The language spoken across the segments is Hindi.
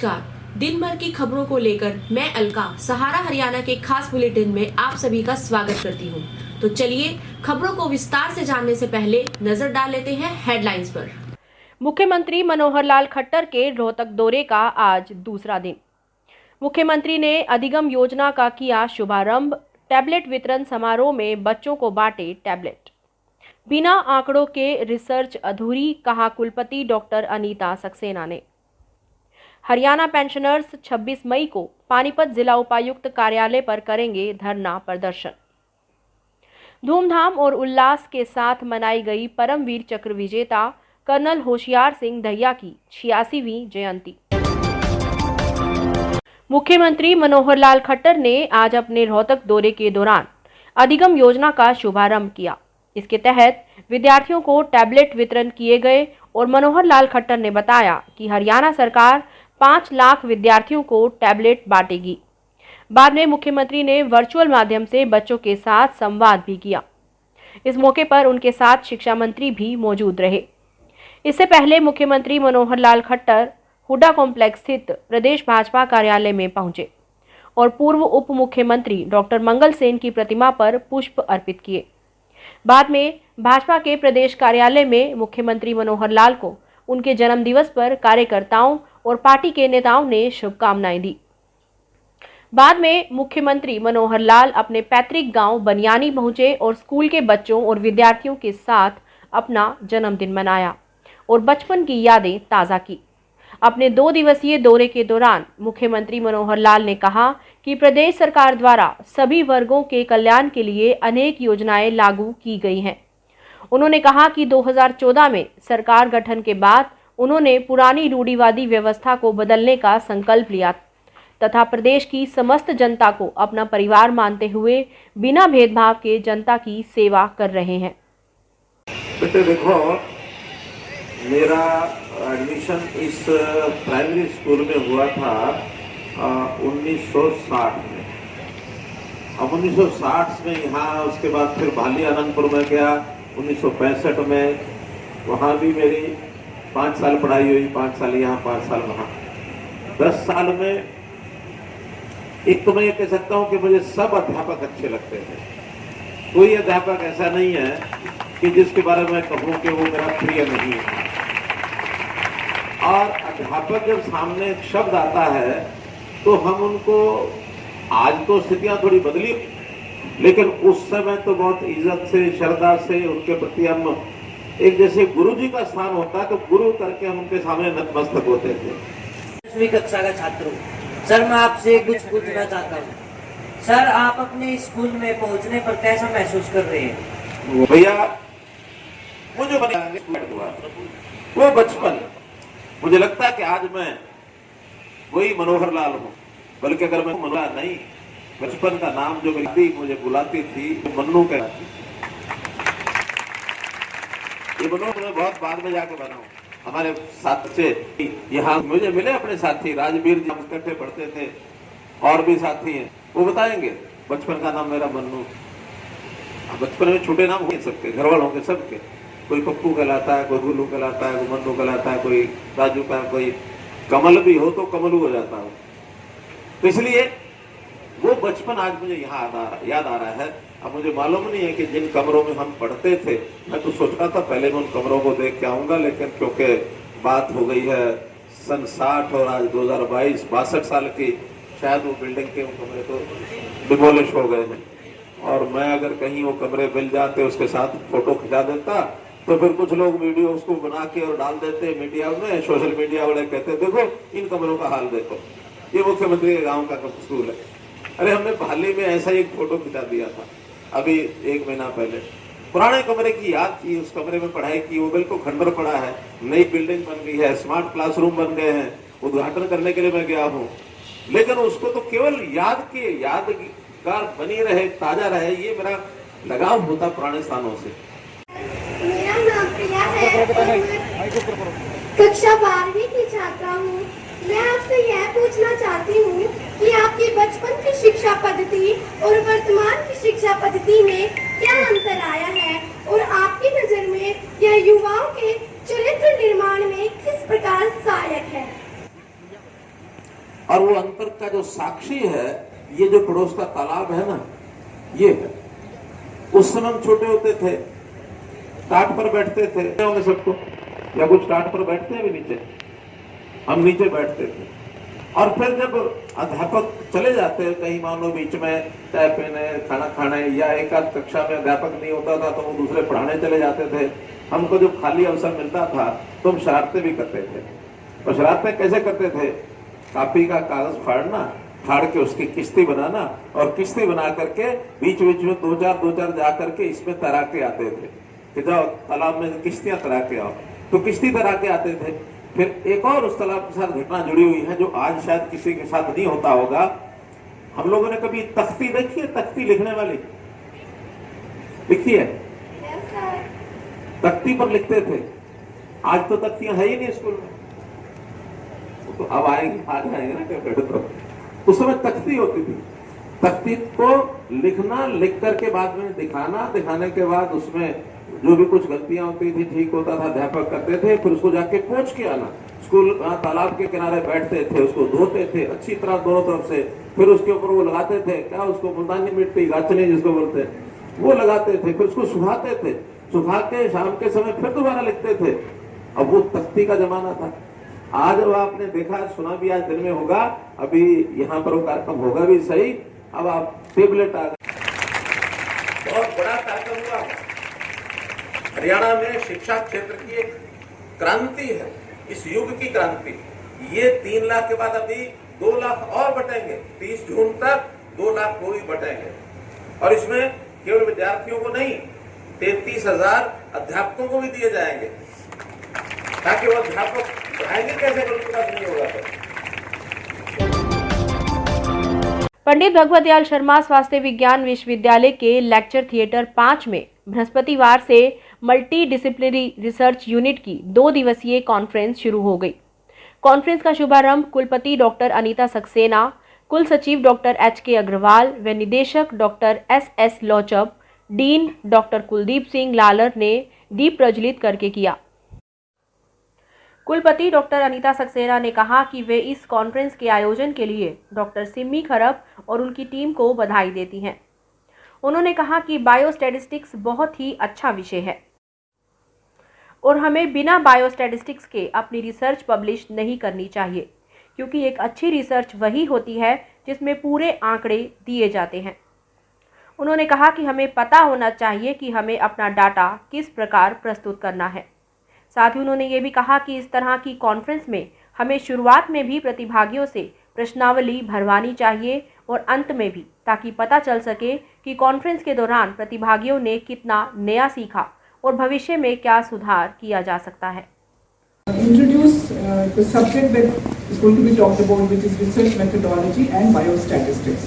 नमस्कार। दिन भर की खबरों को लेकर मैं अलका सहारा हरियाणा के खास बुलेटिन में आप सभी का स्वागत करती हूं। तो चलिए खबरों को विस्तार से जानने से पहले नजर डाल लेते हैं हेडलाइंस पर। मुख्यमंत्री मनोहर लाल खट्टर के रोहतक दौरे का आज दूसरा दिन। मुख्यमंत्री ने अधिगम योजना का किया शुभारंभ। टैबलेट वितरण समारोह में बच्चों को बांटे टैबलेट। बिना आंकड़ों के रिसर्च अधूरी, कहा कुलपति डॉक्टर अनीता सक्सेना ने। हरियाणा पेंशनर्स 26 मई को पानीपत जिला उपायुक्त कार्यालय पर करेंगे धरना प्रदर्शन। धूमधाम और उल्लास के साथ मनाई गई परमवीर चक्र विजेता कर्नल होशियार सिंह दहिया की 86वीं जयंती। मुख्यमंत्री मनोहर लाल खट्टर ने आज अपने रोहतक दौरे के दौरान अधिगम योजना का शुभारंभ किया। इसके तहत विद्यार्थियों को टैबलेट वितरण किए गए और मनोहर लाल खट्टर ने बताया कि हरियाणा सरकार 5 लाख विद्यार्थियों को टैबलेट बांटेगी। बाद में मुख्यमंत्री ने वर्चुअल माध्यम से बच्चों के साथ संवाद भी किया। इस मौके पर उनके साथ शिक्षा मंत्री भी मौजूद रहे। इससे पहले मुख्यमंत्री मनोहर लाल खट्टर हुड्डा कॉम्प्लेक्स स्थित प्रदेश भाजपा कार्यालय में पहुंचे और पूर्व उप मुख्यमंत्री डॉक्टर मंगल सेन की प्रतिमा पर पुष्प अर्पित किए। बाद में भाजपा के प्रदेश कार्यालय में मुख्यमंत्री मनोहर लाल को उनके जन्मदिवस पर कार्यकर्ताओं और पार्टी के नेताओं ने शुभकामनाएं दी। बाद में मुख्यमंत्री मनोहर लाल अपने पैतृक गांव बनियानी पहुंचे और स्कूल के बच्चों और विद्यार्थियों के साथ अपना जन्मदिन मनाया और बचपन की यादें ताज़ा की। अपने 2 दिवसीय दौरे के दौरान मुख्यमंत्री मनोहर लाल ने कहा कि प्रदेश सरकार द्वारा सभी वर्गों के कल्याण के लिए अनेक योजनाएं लागू की गई हैं। उन्होंने कहा कि 2014 में सरकार गठन के बाद उन्होंने पुरानी रूढ़िवादी व्यवस्था को बदलने का संकल्प लिया तथा प्रदेश की समस्त जनता को अपना परिवार मानते हुए बिना भेदभाव के जनता की सेवा कर रहे हैं। बेटे देखो, मेरा एडमिशन इस प्राइमरी स्कूल में हुआ था 1960 में। अब 1960 में यहाँ, उसके बाद फिर भाली आनंदपुर में गया 1965 में। वहाँ भी मेरी 5 साल पढ़ाई हुई, 5 साल यहाँ, 5 साल वहाँ। 10 साल में एक तो मैं ये कह सकता हूँ कि मुझे सब अध्यापक अच्छे लगते हैं। कोई अध्यापक ऐसा नहीं है कि जिसके बारे में कहूँ कि वो मेरा प्रिय नहीं है। और अध्यापक जब सामने एक शब्द आता है तो हम उनको, आज तो स्थितियां थोड़ी बदली, लेकिन उस समय तो बहुत इज्जत से, श्रद्धा से उनके प्रति हम, एक जैसे गुरु जी का स्थान होता है तो गुरु करके हम उनके सामने नतमस्तक होते थे। 10वीं कक्षा का छात्र हूँ सर। मैं आपसे कुछ पूछना चाहता हूँ सर, आप अपने स्कूल में पहुँचने पर कैसा महसूस कर रहे हैं? भैया, मुझे वो बचपन, मुझे लगता है कि आज मैं वही मनोहर लाल हूँ। बल्कि अगर मैं मनोहर नहीं, बचपन का नाम जो मेरी मुझे बुलाती थी वो मन्नू कहलाती। ये मनोहर मैं बहुत बाद में जाके बना हूँ। हमारे साथ से यहाँ मुझे मिले अपने साथी राजवीर जी, हम इकट्ठे पढ़ते थे, और भी साथी हैं, वो बताएंगे बचपन का नाम मेरा मन्नू। बचपन में छोटे नाम हो सकते, घर वालों के सबके, कोई पप्पू कहलाता है, कोई गुल्लू कहलाता है, कोई मन्नू कहलाता है, कोई राजू का, कोई कमल भी हो तो कमलू हो जाता हो। तो इसलिए वो बचपन आज मुझे यहाँ याद आ रहा है। अब मुझे मालूम नहीं है कि जिन कमरों में हम पढ़ते थे, मैं तो सोचता था पहले मैं उन कमरों को देख के आऊंगा, लेकिन क्योंकि बात हो गई है सन 60 और आज 2022, 62 साल की, शायद वो बिल्डिंग के कमरे तो डिमोलिश हो गए हैं। और मैं अगर कहीं वो कमरे मिल जाते, उसके साथ फोटो खिंचा देता, तो फिर कुछ लोग वीडियो उसको बना के और डाल देते मीडिया में, सोशल मीडिया वाले कहते देखो इन कमरों का हाल देखो, ये मुख्यमंत्री के गाँव का स्कूल है। अरे हमने भाली में ऐसा ही फोटो खिंचा दिया था अभी 1 महीना पहले। पुराने कमरे की याद की, उस कमरे में पढ़ाई की, वो बिल्कुल खंडर पड़ा है। नई बिल्डिंग बन गई है, स्मार्ट क्लासरूम बन गए हैं, उद्घाटन करने के लिए मैं गया हूँ, लेकिन उसको तो केवल यादगार बनी रहे, ताजा रहे, ये मेरा लगाव होता पुराने स्थानों से। मेरा नाम प्रिया है, कक्षा 12वीं की छात्रा हूँ। मैं आपसे यह पूछना चाहती हूँ कि आपकी बचपन की शिक्षा पद्धति और वर्तमान की शिक्षा पद्धति में क्या अंतर आया है और आपकी नजर में यह युवाओं के चरित्र निर्माण में किस प्रकार सहायक है? और वो अंतर का जो साक्षी है, ये जो पड़ोस का तालाब है ना, ये है। उस समय हम छोटे होते थे, टाट पर बैठते थे, होंगे सबको, या कुछ टाट पर बैठते हैं भी नीचे, हम नीचे बैठते थे। और फिर जब अध्यापक चले जाते हैं कहीं, मान लो बीच में चाय पीने, खाना खाने, या एक आध कक्षा में अध्यापक नहीं होता था तो वो दूसरे पढ़ाने चले जाते थे, हमको जब खाली अवसर मिलता था तो हम शरारतें भी करते थे। और शरारतें कैसे करते थे? कापी का कागज फाड़ के उसकी किश्ती बनाना, और किश्ती बना करके बीच बीच में दो चार जा करके इसमें तैरा के आते थे कि जाओ तालाब में किश्तियां तैरा के आओ, तो किश्ती तैरा के आते थे। फिर एक और उस तालाब के साथ घटना जुड़ी हुई है जो आज शायद किसी के साथ नहीं होता होगा। हम लोगों ने कभी तख्ती देखी है? तख्ती लिखने वाली लिखी है? तख्ती पर लिखते थे। आज तो तख्तियां है ही नहीं स्कूल में, तो अब आएंगे, आज आएंगे ना। तो उस समय तख्ती होती थी, तख्ती को लिखना, लिख करके बाद में दिखाना, दिखाने के बाद उसमें जो भी कुछ गलतियां होती थी ठीक होता था, अध्यापक करते थे, फिर उसको जाके पोंछ के आना। स्कूल तालाब के किनारे बैठते थे, उसको धोते थे अच्छी तरह दोनों तरफ से, फिर उसके ऊपर वो लगाते थे, क्या उसको मुल्तानी मिट्टी, गाचनी जिसको बोलते हैं, वो लगाते थे, फिर उसको सुखाते थे, सुखा के शाम के समय फिर दोबारा लिखते थे। अब वो तख्ती का जमाना था। आज अब आपने देखा, सुना भी आज दिन में होगा, अभी यहाँ पर वो कार्यक्रम होगा भी सही। अब आप टेबलेट आ गए, बहुत बड़ा कार्यक्रम हुआ। हरियाणा में शिक्षा क्षेत्र की एक क्रांति है, इस युग की क्रांति। ये 3 लाख के बाद अभी 2 लाख और बटेंगे, 30 जून तक 2 लाख वो भी बटेंगे। और इसमें केवल विद्यार्थियों को नहीं, 33,000 अध्यापकों को भी दिए जाएंगे, ताकि वो अध्यापक पढ़ाएंगे कैसे, उनके पास नहीं होगा। पंडित भगवत दयाल शर्मा स्वास्थ्य विज्ञान विश्वविद्यालय के लेक्चर थिएटर 5 में बृहस्पतिवार से मल्टी डिसिप्लिनरी रिसर्च यूनिट की 2 दिवसीय कॉन्फ्रेंस शुरू हो गई। कॉन्फ्रेंस का शुभारंभ कुलपति डॉक्टर अनीता सक्सेना, कुल सचिव डॉक्टर HK अग्रवाल व निदेशक डॉक्टर SS लौचब, डीन डॉक्टर कुलदीप सिंह लालर ने दीप प्रज्वलित करके किया। कुलपति डॉक्टर अनीता सक्सेना ने कहा कि वे इस कॉन्फ्रेंस के आयोजन के लिए डॉक्टर सिम्मी खरब और उनकी टीम को बधाई देती हैं। उन्होंने कहा कि बायोस्टैटिस्टिक्स बहुत ही अच्छा विषय है और हमें बिना बायोस्टैटिस्टिक्स के अपनी रिसर्च पब्लिश नहीं करनी चाहिए, क्योंकि एक अच्छी रिसर्च वही होती है जिसमें पूरे आंकड़े दिए जाते हैं। उन्होंने कहा कि हमें पता होना चाहिए कि हमें अपना डाटा किस प्रकार प्रस्तुत करना है। साथ ही उन्होंने ये भी कहा कि इस तरह की कॉन्फ्रेंस में हमें शुरुआत में भी प्रतिभागियों से प्रश्नावली भरवानी चाहिए और अंत में भी, ताकि पता चल सके कि कॉन्फ्रेंस के दौरान प्रतिभागियों ने कितना नया सीखा और भविष्य में क्या सुधार किया जा सकता है। Introduce the subject that is going to be talked about, which is research methodology and biostatistics.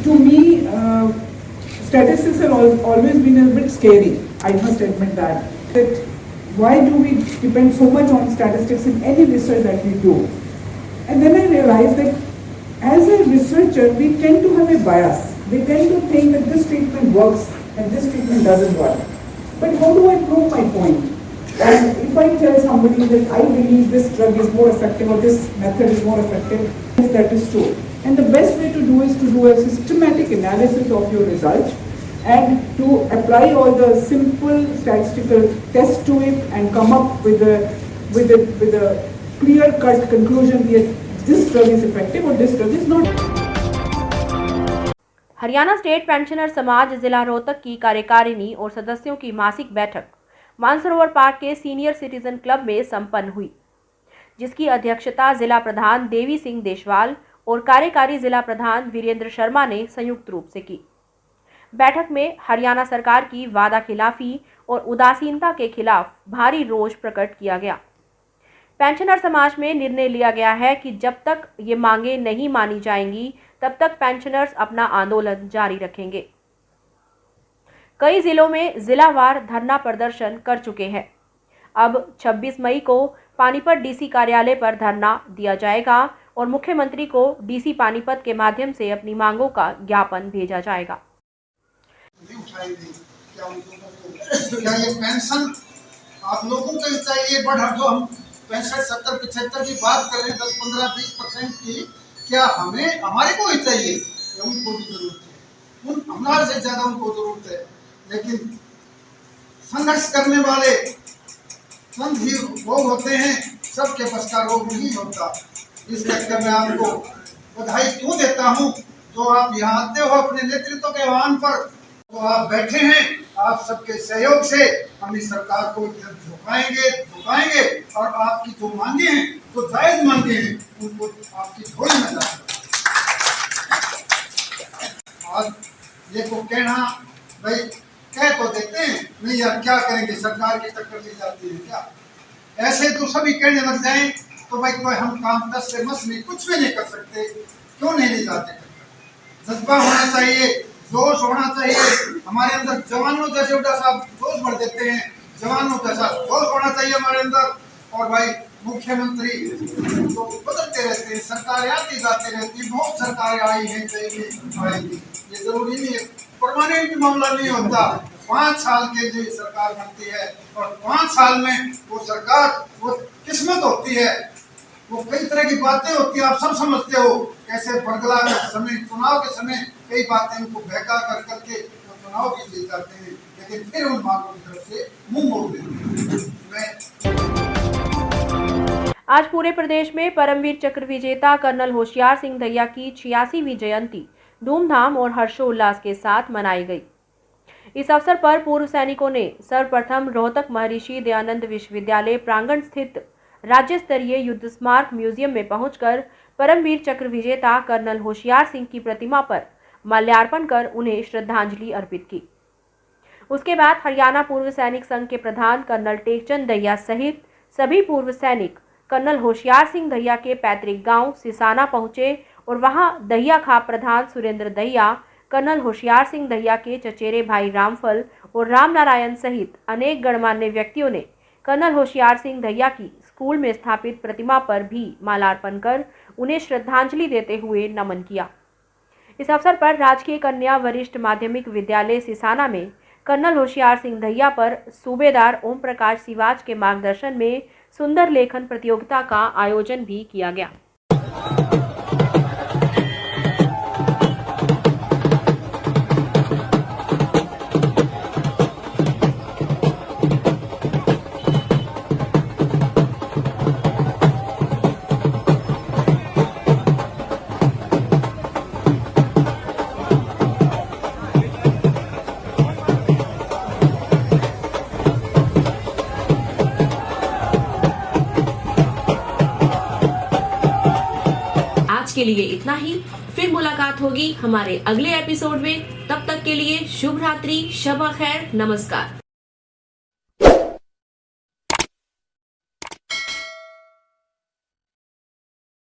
To me, statistics have always been a bit scary. I must admit that why do we depend so much on statistics in any research that we do? And then I realized that as a researcher, we tend to have a bias. We tend to think that this treatment works and this treatment doesn't work. But how do I prove my point? And if I tell somebody that I believe this drug is more effective or this method is more effective, that is true. And the best way to do is to do a systematic analysis of your results and to apply all the simple statistical tests to it and come up with a clear-cut conclusion that this drug is effective or this drug is not. Haryana state pensioner समाज जिला रोहतक की कार्यकारिणी और सदस्यों की मासिक बैठक मानसरोवर पार्क के सीनियर सिटीजन क्लब में संपन्न हुई, जिसकी अध्यक्षता जिला प्रधान देवी सिंह देशवाल और कार्यकारी जिला प्रधान वीरेंद्र शर्मा ने संयुक्त रूप से की। बैठक में हरियाणा सरकार की वादा खिलाफी और उदासीनता के खिलाफ भारी रोष प्रकट किया गया। पेंशनर समाज में निर्णय लिया गया है कि जब तक ये मांगे नहीं मानी जाएंगी, तब तक पेंशनर्स अपना आंदोलन जारी रखेंगे। कई जिलों में जिलावार धरना प्रदर्शन कर चुके हैं। अब 26 मई को पानीपत डीसी कार्यालय पर धरना दिया जाएगा और मुख्यमंत्री को डीसी पानीपत के माध्यम से अपनी मांगों का ज्ञापन भेजा जाएगा। क्या ये पेंशन आप लोगों को चाहिए बढ़ा दो, हम 65, 70, 75 की बात कर रहे हैं, 10, 15, 20% की, क्या हमें हमारे को ही चाहिए या उनको भी जरूरत है? उन हमारे से ज्यादा उनको जरूरत है। लेकिन संघर्ष करने वाले संत ही वो होते हैं, सबके बस का रोग नहीं होता। इस चक्कर में आपको बधाई क्यों देता हूँ, जो आप यहाँ आते हो अपने नेतृत्व के आह्वान पर, तो आप बैठे हैं, आप सबके सहयोग से हम इस सरकार को झुकाएंगे और आपकी जो मांगे हैं, जो जायज मांगे हैं, उनको आपकी झोली में डालेंगे। आज ये को कहना भाई कह तो देते हैं, नहीं यार क्या करेंगे, सरकार की टक्कर ली जाती है क्या, ऐसे तो सभी कहने लग जाएं तो भाई कोई हम काम 10 से मस में कुछ भी नहीं कर सकते। क्यों नहीं ले जाते? जज्बा होना चाहिए, जोश होना चाहिए हमारे अंदर। जवानों जैसे उल्टा साहब जोश भर देते हैं, जवानों जैसा जोश होना चाहिए हमारे अंदर। और भाई मुख्यमंत्री तो बदलते रहते हैं, सरकारें आती जाती रहती है, बहुत सरकारें आई हैं, आएंगी, ये जरूरी नहीं है, परमानेंट मामला नहीं होता। 5 साल के लिए सरकार बनती है और 5 साल में वो सरकार वो किस्मत होती है, वो कई तरह की बातें होती है, आप सब समझते हो कैसे बरगला के समय, चुनाव के समय कई बातें उनको बहका कर करके वो चुनाव भी जीत जाते हैं, लेकिन फिर उन मांगों की तरफ से मुंह मोड़ देते हैं। आज पूरे प्रदेश में परमवीर चक्र विजेता कर्नल होशियार सिंह दहिया की 86वीं जयंती धूमधाम और हर्षोल्लास के साथ मनाई गई। इस अवसर पर पूर्व सैनिकों ने सर्वप्रथम रोहतक महर्षि दयानंद विश्वविद्यालय प्रांगण स्थित राज्य स्तरीय युद्ध स्मारक म्यूजियम में पहुंचकर परमवीर चक्र विजेता कर्नल होशियार सिंह की प्रतिमा पर माल्यार्पण कर उन्हें श्रद्धांजलि अर्पित की। उसके बाद हरियाणा पूर्व सैनिक संघ के प्रधान कर्नल टेकचंद दहिया सहित सभी पूर्व सैनिक कर्नल होशियार सिंह दहिया के पैतृक गांव सिसाना पहुंचे और वहां दहिया खाप प्रधान सुरेंद्र दहिया, कर्नल होशियार सिंह दहिया के चचेरे भाई रामफल और राम नारायण सहित अनेक गणमान्य व्यक्तियों ने कर्नल होशियार सिंह दहिया की स्कूल में स्थापित प्रतिमा पर भी माल्यार्पण कर उन्हें श्रद्धांजलि देते हुए नमन किया। इस अवसर पर राजकीय कन्या वरिष्ठ माध्यमिक विद्यालय सिसाना में कर्नल होशियार सिंह दहिया पर सूबेदार ओम प्रकाश सिवाच के मार्गदर्शन में सुंदर लेखन प्रतियोगिता का आयोजन भी किया गया। आज के लिए इतना ही, फिर मुलाकात होगी हमारे अगले एपिसोड में। तब तक के लिए शुभ रात्रि, शब खैर, नमस्कार।